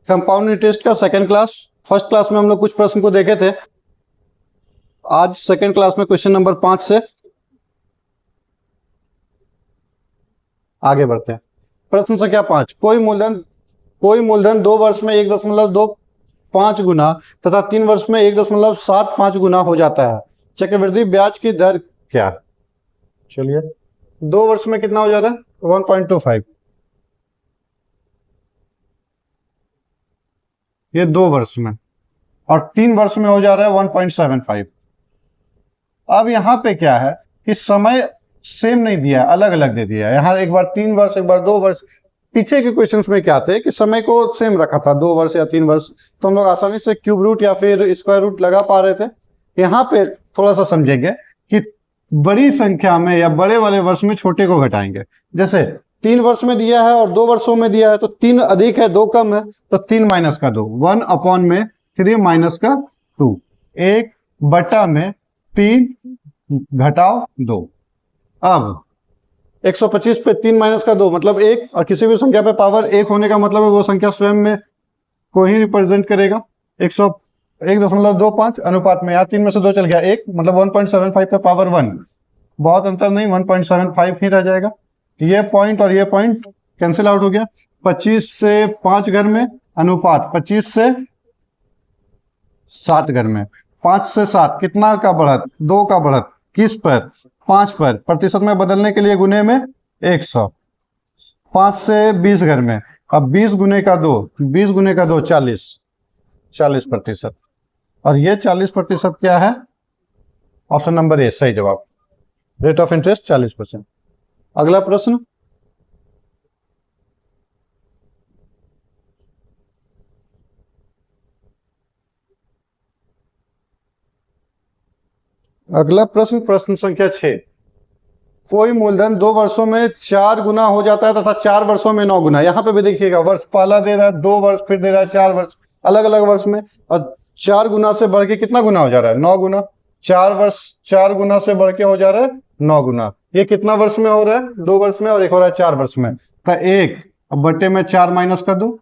Compound interest का second class. First class में हम लोग कुछ प्रश्न को देखे थे। आज सेकंड क्लास में क्वेश्चन नंबर 5 से आगे बढ़ते हैं। प्रश्न संख्या 5, कोई मूलधन 2 वर्ष में 1.25 गुना तथा 3 वर्ष में 1.75 गुना हो जाता है। चक्रवृद्धि ब्याज की दर क्या है? चलिए, 2 वर्ष में कितना हो जा रहा है? 1.25। ये 2 वर्ष में, और 3 वर्ष में हो जा रहा है 1.75। अब यहाँ पे क्या है कि समय सेम नहीं दिया, अलग अलग दे दिया। यहाँ एक बार 3 वर्ष, एक बार 2 वर्ष। पीछे के क्वेश्चंस में क्या थे कि समय को सेम रखा था, 2 वर्ष या 3 वर्ष, तो हम लोग आसानी से क्यूब रूट या फिर स्क्वायर रूट लगा पा रहे थे। यहाँ पे थोड़ा सा समझेंगे कि बड़ी संख्या में या बड़े वाले वर्ष में छोटे को घटाएंगे। जैसे 3 वर्ष में दिया है और 2 वर्षों में दिया है, तो 3 अधिक है 2 कम है, तो 3 माइनस का 2, 1/3 माइनस का 2, 1/3 घटाओ 2। अब 125 पे 3 माइनस का 2 मतलब 1, और किसी भी संख्या पे पावर 1 होने का मतलब है वो संख्या स्वयं में को ही रिप्रेजेंट करेगा। 1.25 अनुपात में, यहाँ 3 में से 2 चल गया 1, मतलब 1.75 पे पावर 1। बहुत अंतर नहीं, 1.75 ही रह जाएगा। ये पॉइंट और ये पॉइंट कैंसिल आउट हो गया। 25 से 5 घर में अनुपात 25 से 7 घर में। 5 से 7 कितना का बढ़त? 2 का बढ़त। किस पर? 5 पर। प्रतिशत में बदलने के लिए गुने में 100। 5 से 20 घर में, अब 20 गुने का 2, 20 गुने का 2 40%। और ये 40% क्या है? ऑप्शन नंबर ए सही जवाब। Rate of interest 40%। अगला प्रश्न, प्रश्न संख्या 6, कोई मूलधन 2 वर्षों में 4 गुना हो जाता है तथा 4 वर्षों में 9 गुना। यहाँ पे भी देखिएगा, वर्ष पहला दे रहा है 2 वर्ष, फिर दे रहा है 4 वर्ष, अलग अलग वर्ष में, और 4 गुना से बढ़ के कितना गुना हो जा रहा है? 9 गुना। 4 वर्ष 4 गुना से बढ़ के हो जा रहा है 9 गुना। ये कितना वर्ष में हो रहा है? 2 वर्ष में, और एक हो रहा है 4 वर्ष में। तो 1 बटे में 4 माइनस का 2,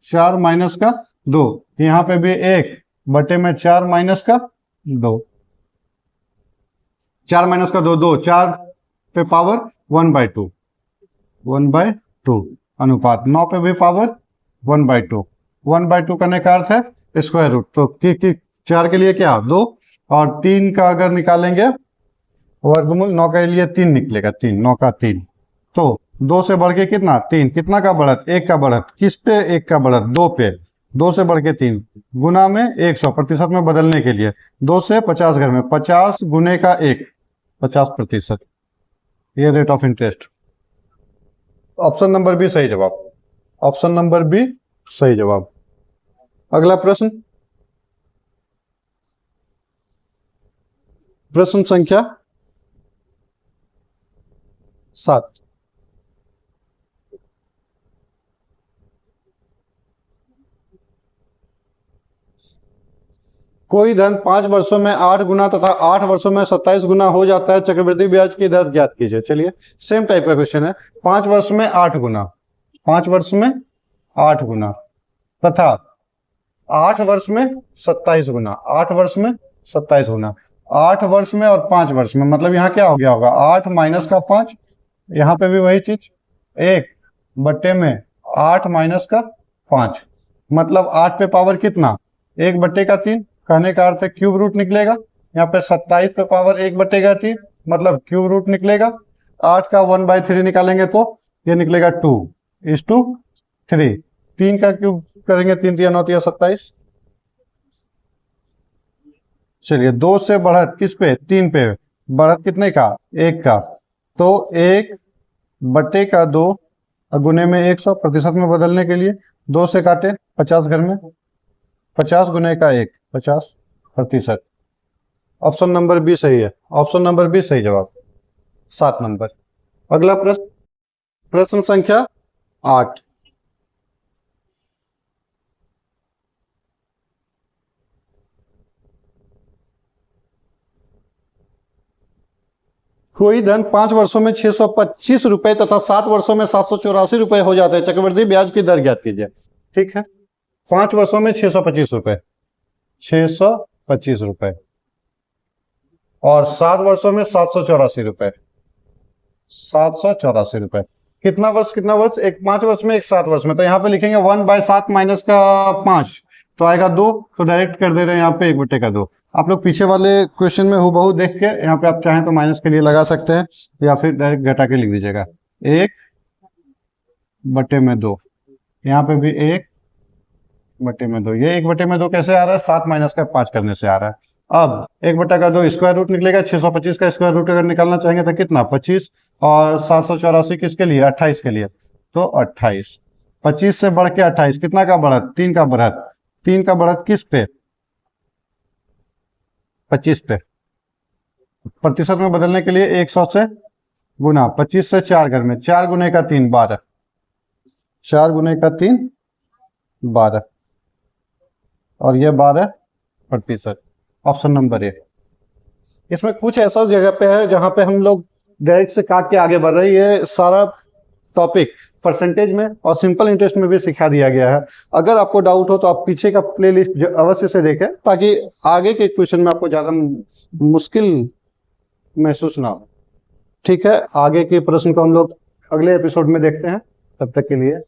4 माइनस का 2। यहाँ पे भी 1 बटे में 4 माइनस का 2, 4 माइनस का 2, 2, 4 पे पावर 1/2, 1/2 अनुपात 9 पे भी पावर 1/2। 1/2 करने का अर्थ है स्क्वायर रूट। तो 4 के लिए क्या? 2, और 3 का अगर निकालेंगे वर्गमूल, 9 के लिए 3 निकलेगा, 3, 9 का 3। तो 2 से बढ़ के कितना? 3। कितना का बढ़त? 1 का बढ़त। किस पे 1 का बढ़त? 2 पे। 2 से बढ़ के 3 गुना में 100, प्रतिशत में बदलने के लिए 2 से 50 घर में, 50 गुने का 1, 50%। ये rate of interest. Option number B सही जवाब। ऑप्शन नंबर बी सही जवाब। अगला प्रश्न, प्रश्न संख्या 7, कोई धन 5 वर्षों में 8 गुना तथा 8 वर्षों में 27 गुना हो जाता है। चक्रवृद्धि ब्याज की दर ज्ञात कीजिए। चलिए, सेम टाइप का क्वेश्चन है। 5 वर्ष में 8 गुना, 5 वर्ष में 8 गुना तथा 8 वर्ष में 27 गुना, 8 वर्ष में 27 गुना। 8 वर्ष में और 5 वर्ष में, मतलब यहाँ क्या हो गया होगा? 8 माइनस का 5, यहाँ पे भी वही चीज, 1 बटे में 8 माइनस का 5, मतलब 8 पे पावर कितना? 1 बटे का 3। कहने का अर्थ है क्यूब रूट निकलेगा। यहाँ पे 27 पे पावर 1 बटे का 3, मतलब क्यूब रूट निकलेगा। 8 का 1/3 निकालेंगे तो ये निकलेगा 2:3। 3 का क्यूब करेंगे, 3 × 9 = 27। चलिए, 2 से बढ़त किस पे? 3 पे। बढ़त कितने का? 1 का। तो 1 बटे का 2 गुने में 100, प्रतिशत में बदलने के लिए 2 से काटे 50 घर में, 50 गुने का 1, 50%। ऑप्शन नंबर बी सही है। ऑप्शन नंबर बी सही जवाब। 7 नंबर। अगला प्रश्न, प्रश्न संख्या 8, कोई धन 5 वर्षों में 625 रुपए तथा 7 वर्षों में 784 रुपए हो जाते हैं। चक्रवृद्धि ब्याज की दर ज्ञात कीजिए। ठीक है, 5 वर्षों में 625 रुपए, 625 रुपए, और 7 वर्षों में 784 रुपए, 784 रुपए। कितना वर्ष, कितना वर्ष, एक 5 वर्ष में, एक 7 वर्ष में। तो यहाँ पे लिखेंगे 1/7 माइनस का 5 तो आएगा 2, तो डायरेक्ट कर दे रहे हैं यहाँ पे 1/2। आप लोग पीछे वाले क्वेश्चन में हूबहू देख के यहाँ पे आप चाहें तो माइनस के लिए लगा सकते हैं या फिर डायरेक्ट घटा के लिख दीजिएगा 1/2। यहाँ पे भी 1/2। ये 1/2 कैसे आ रहा है, 7 माइनस का 5 करने से आ रहा है। अब 1/2 स्क्वायर रूट निकलेगा, 625 का स्क्वायर रूट अगर निकालना चाहेंगे तो कितना, 25, और 784 किसके लिए, 28 के लिए, तो 28। 25 से बढ़ के 28, कितना का बढ़त, 3 का बढ़त। 3 का बढ़त किस पे, 25 पे। प्रतिशत में बदलने के लिए 100 से गुना, 25 से 4 घर में, 4 गुने का 3 12, 4 गुने का 3 12, और ये 12%। Option number A. इसमें कुछ ऐसा जगह पे है जहां पे हम लोग डायरेक्ट से काट के आगे बढ़ रहे हैं। ये सारा टॉपिक परसेंटेज में और सिंपल इंटरेस्ट में भी सिखा दिया गया है। अगर आपको डाउट हो तो आप पीछे का प्लेलिस्ट अवश्य से देखें, ताकि आगे के क्वेश्चन में आपको ज़्यादा मुश्किल महसूस ना हो। ठीक है, आगे के प्रश्न को हम लोग अगले एपिसोड में देखते हैं। तब तक के लिए